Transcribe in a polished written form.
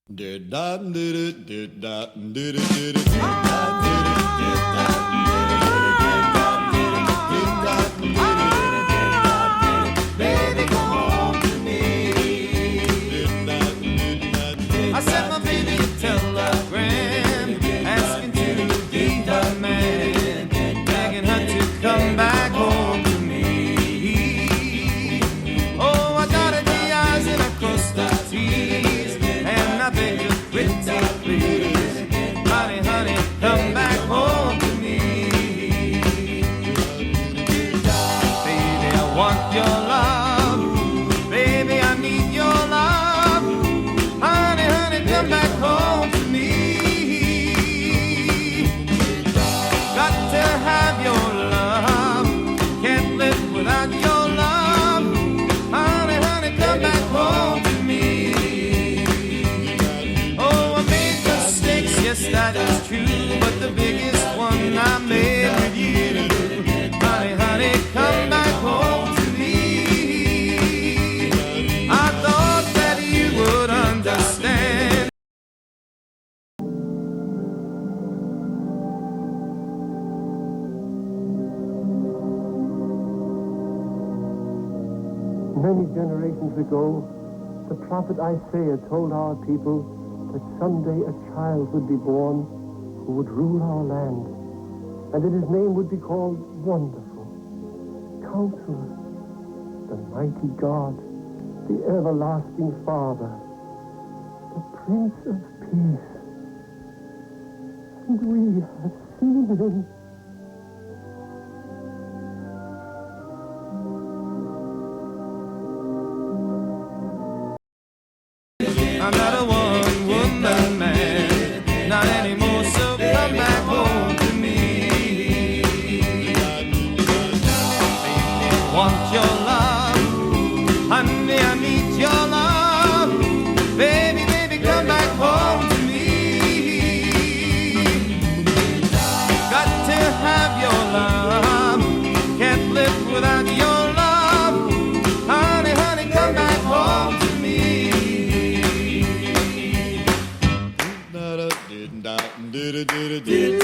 Baby, come home to me. I sent my baby a telegram asking to be her man, begging her to come back home to me. Oh, I dotted the I's and I crossed the T's, and I begged her pretty please, honey, honey, come back home to me. Baby, I want your love. Baby, I need your love. Honey, honey, come back home to me. Got to have your love. Can't live without your love. Honey, honey, come back home to me. Oh, I made mistakes, yes, that is true, but the biggest one I made with you. Honey, honey, come back home to me. I thought that you would understand. Many generations ago, the prophet Isaiah told our people that someday a child would be born who would rule our land, and that his name would be called Wonderful, Counselor, the Mighty God, the Everlasting Father, the Prince of Peace. And we have seen him. I'm not a one-woman man, not anymore, so come back home to me. Baby, I want your love. Honey, I need your love. Baby, baby, come back home to me. Got to have your love. Can't live without your love. Honey, honey, come back home to me. Did